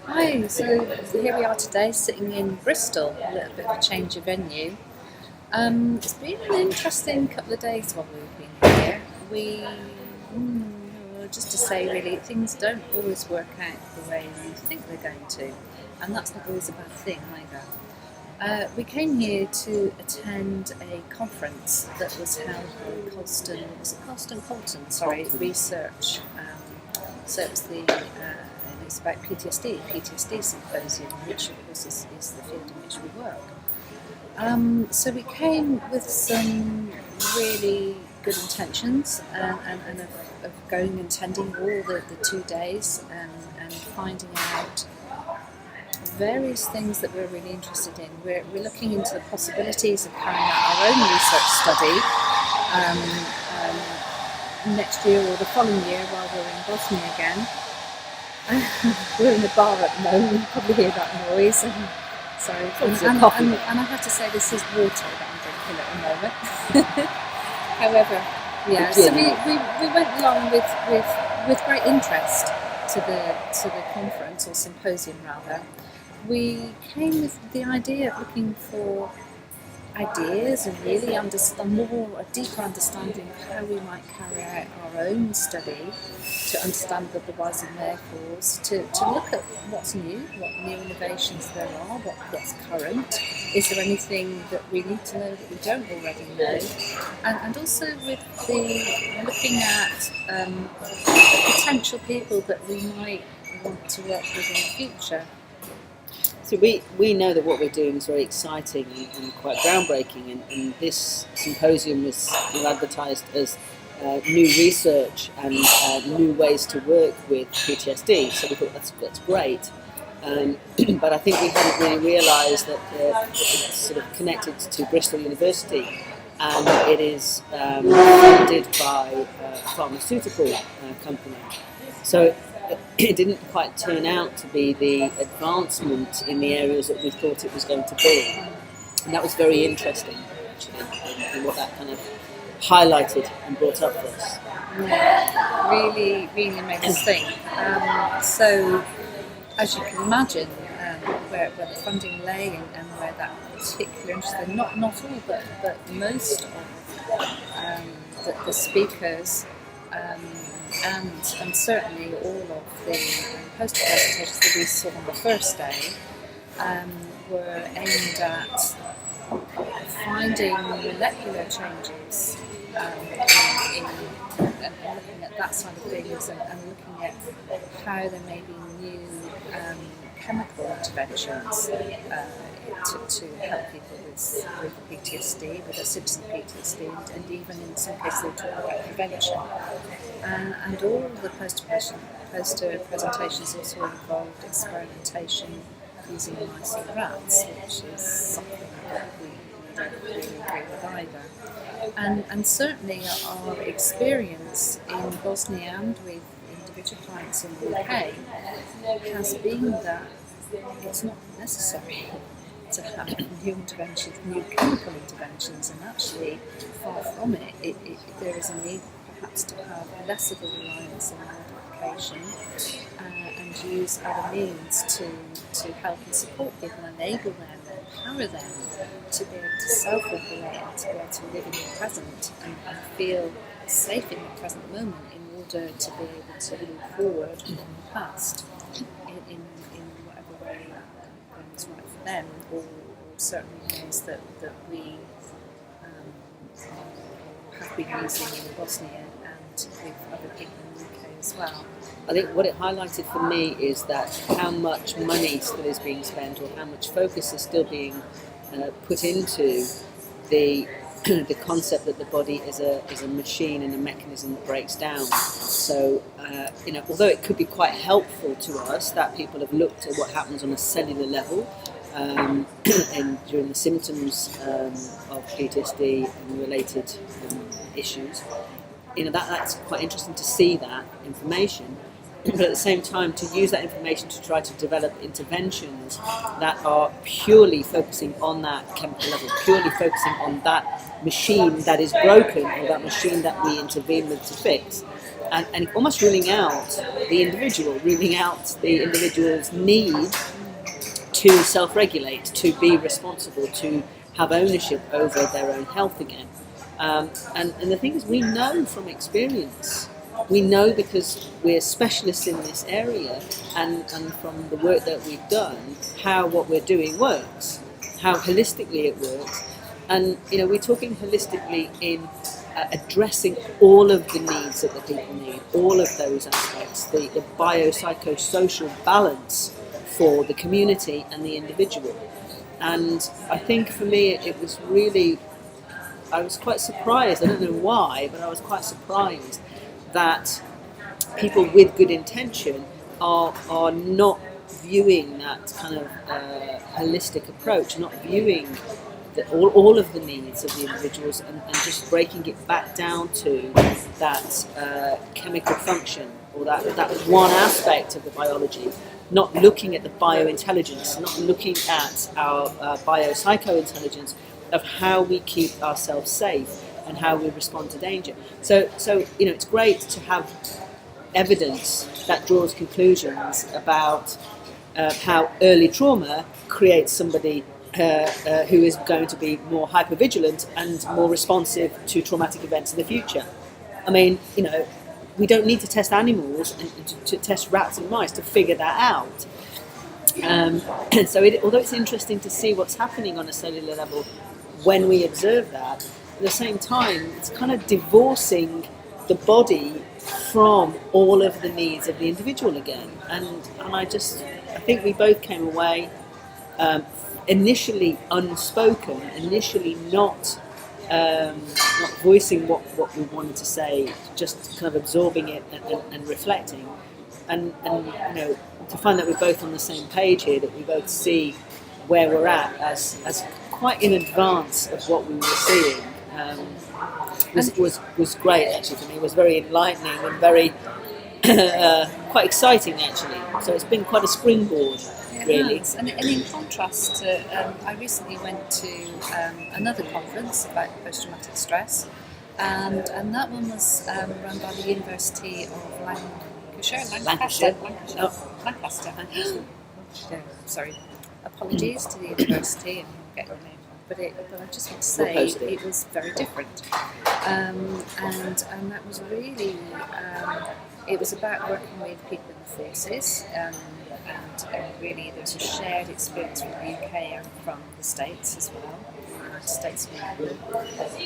Hi, so here we are today sitting in Bristol, a little bit of a change of venue. It's been an interesting couple of days while we've been here. Just to say really, things don't always work out the way you think they're going to, and that's not always a bad thing either. We came here to attend a conference that was held by Colston Research. So it's about PTSD Symposium, which of course is the field in which we work. So we came with some really good intentions and of going and attending all the 2 days and finding out various things that we're really interested in. We're looking into the possibilities of carrying out our own research study next year or the following year while we're in Bosnia again. We're in a bar at the moment, you can probably hear that noise. Sorry, and I have to say this is water that I'm drinking at the moment. However, yeah, so we went along with great interest to the conference, or symposium rather. We came with the idea of looking for ideas and really understand a deeper understanding of how we might carry out our own study, to understand the whys and wherefores, to look at what's new, what new innovations there are, what's current, is there anything that we need to know that we don't already know, and also with looking at potential people that we might want to work with in the future. So we know that what we're doing is very exciting and quite groundbreaking, and this symposium was advertised as new research and new ways to work with PTSD. So we thought that's great, but I think we hadn't really realised that it's sort of connected to Bristol University, and it is funded by a pharmaceutical company. So it didn't quite turn out to be the advancement in the areas that we thought it was going to be. And that was very interesting, actually, in what that kind of highlighted and brought up for us. Yeah, really, really made us think. So, as you can imagine, where the funding lay and where that particular interest, not all, but most of the speakers, and certainly all of the poster presentations that we saw on the first day were aimed at finding molecular changes and looking at that side of things and looking at how there may be new chemical interventions to help people with PTSD, with a symptoms of PTSD, and even in some cases they talk about prevention. And all of the poster presentations also involved experimentation using mice and rats, which is something that we don't really agree with either. And certainly our experience in Bosnia and with individual clients in the UK has been that it's not necessary to have new interventions, new chemical interventions, and actually far from it. There is a need perhaps to have less of a reliance on medication and use other means to help and support people, enable them, empower them to be able to self-regulate and to be able to live in the present and feel safe in the present moment in order to be able to move forward from the past in whatever way is right for them, or certainly ways that we have been using in Bosnia and with other people in the UK as well. I think what it highlighted for me is that how much money still is being spent, or how much focus is still being put into the concept that the body is a machine and a mechanism that breaks down. So, although it could be quite helpful to us that people have looked at what happens on a cellular level and during the symptoms of PTSD and related issues, that's quite interesting to see that information. But at the same time, to use that information to try to develop interventions that are purely focusing on that chemical level, purely focusing on that machine that is broken, or that machine that we intervene with to fix, and almost ruling out the individual's need to self-regulate, to be responsible, to have ownership over their own health again. And the thing is, we know from experience, we know because we're specialists in this area, and from the work that we've done, how what we're doing works, how holistically it works. And we're talking holistically in addressing all of the needs that the people need, all of those aspects, the biopsychosocial balance for the community and the individual. And I think for me it was really, I was quite surprised, I don't know why, but I was quite surprised that people with good intention are not viewing that kind of holistic approach, not viewing all of the needs of the individuals, and just breaking it back down to that chemical function, or that one aspect of the biology, not looking at the biointelligence, not looking at our biopsychointelligence of how we keep ourselves safe and how we respond to danger. So it's great to have evidence that draws conclusions about how early trauma creates somebody who is going to be more hypervigilant and more responsive to traumatic events in the future. I mean, we don't need to test animals and to test rats and mice to figure that out. So although it's interesting to see what's happening on a cellular level when we observe that, at the same time, it's kind of divorcing the body from all of the needs of the individual again. And I think we both came away initially unspoken, initially not voicing what we wanted to say, just kind of absorbing it and reflecting, and to find that we're both on the same page here, that we both see where we're at as quite in advance of what we were seeing, was great actually for me. It was very enlightening and very quite exciting actually. So it's been quite a springboard. Really. And in contrast to, I recently went to another conference about post-traumatic stress, and that one was run by the University of Lancaster. Sorry, apologies to the university, and I'll get your name wrong, but I just want to say it was very different, and that was really it was about working with people in the forces. And really there's a shared experience from the UK and from the States as well, the United States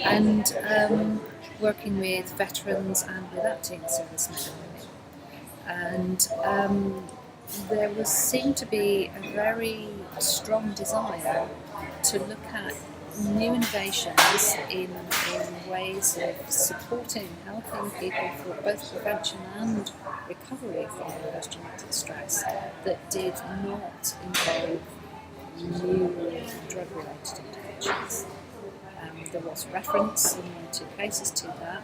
and working with veterans and with acting servicemen and women. And there seemed to be a very strong desire to look at new innovations in ways of supporting, helping people for both prevention and recovery from post-traumatic stress that did not involve new drug-related interventions. There was reference in one or two cases to that,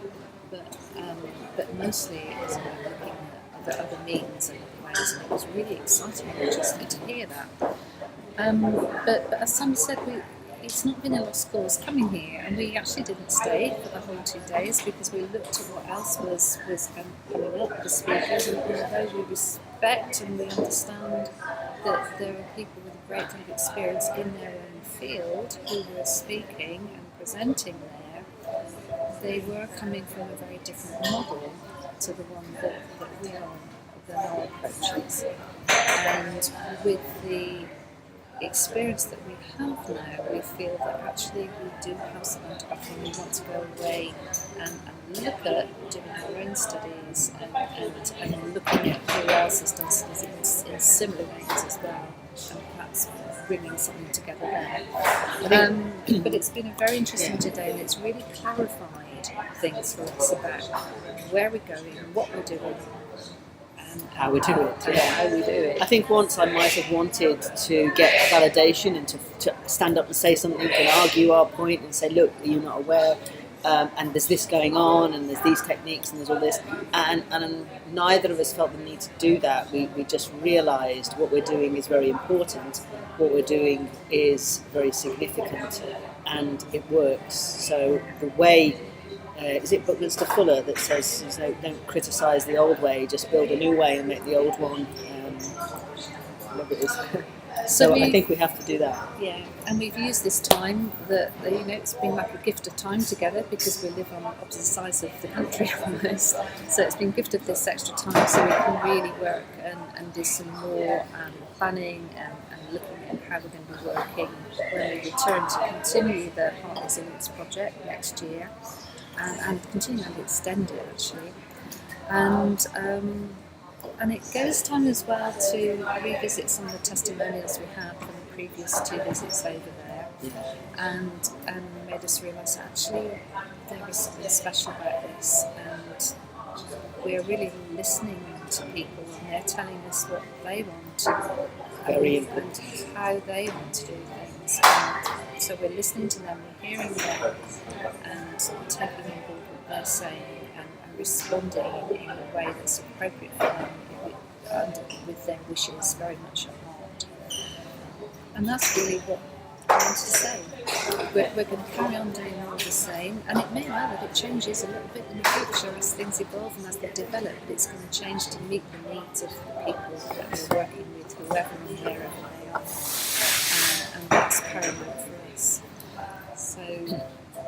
but mostly it was about looking at the other means and other ways, and it was really exciting and interesting to hear that. But as Sam said, it's not been a lost cause coming here, and we actually didn't stay for the whole 2 days because we looked at what else was coming up, the speakers, and although we respect and we understand that there are people with a great deal of experience in their own field who were speaking and presenting there, they were coming from a very different model to the one that we are on, than our approaches. And with the experience that we have now, we feel that actually we do have something to offer, and we want to go away and look at doing our own studies and looking at who else has done studies in similar veins as well, and perhaps bringing something together there. But it's been a very interesting today, and it's really clarified things for us about where we're going, what we're doing, and how we do it. Yeah, how we do it. I think once I might have wanted to get validation and to stand up and say something and argue our point and say, look, are you not aware? And there's this going on, and there's these techniques, and there's all this, and neither of us felt the need to do that. We just realised what we're doing is very important, what we're doing is very significant, and it works. So the way is it Buckminster Fuller that says, don't criticise the old way, just build a new way and make the old one. Whatever it is. So I think we have to do that. Yeah, and we've used this time that it's been like a gift of time together because we live on opposite sides of the country almost. So it's been gifted this extra time so we can really work and do some more planning and looking at how we're going to be working when we return to continue the Heart Resilience project next year and continue and extend it actually. And it goes time as well to revisit some of the testimonials we had from the previous 2 visits over there, and made us realise actually there is something special about this, and we're really listening to people, and they're telling us what they want, and how they want to do things. And so we're listening to them, we're hearing them, and taking on board what they're saying, and responding in a way that's appropriate for them, and with their wishes very much at heart. And that's really what I want to say. We're going to carry on doing all the same, and it may well that it changes a little bit in the future as things evolve and as they develop. It's going to change to meet the needs of the people that we're working with, whoever and wherever they are. And that's paramount for us.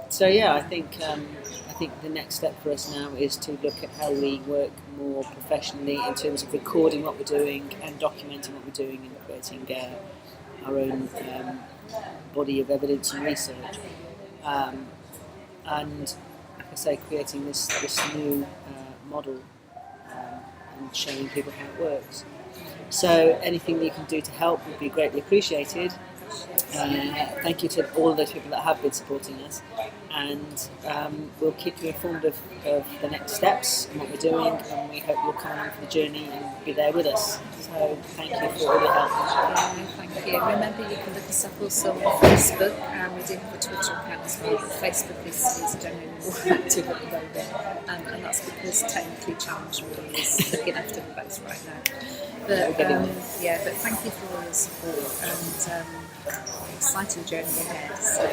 So yeah, I think the next step for us now is to look at how we work more professionally in terms of recording what we're doing and documenting what we're doing and creating our own body of evidence and research. And like I say, creating this new model and showing people how it works. So anything that you can do to help would be greatly appreciated. Thank you to all those people that have been supporting us, and we'll keep you informed of the next steps and what we're doing, and we hope you'll come along for the journey and be there with us. So thank you for all your help. Thank you. Remember, you can look us up also on Facebook, and we do have a Twitter account as well, but Facebook is generally more active at the moment, and that's because technically Challenge really is looking after them both right now. But but thank you for all your support, and exciting journey ahead. So I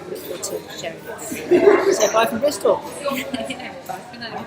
look forward to sharing it with you. So bye from Bristol. Yeah, bye for now.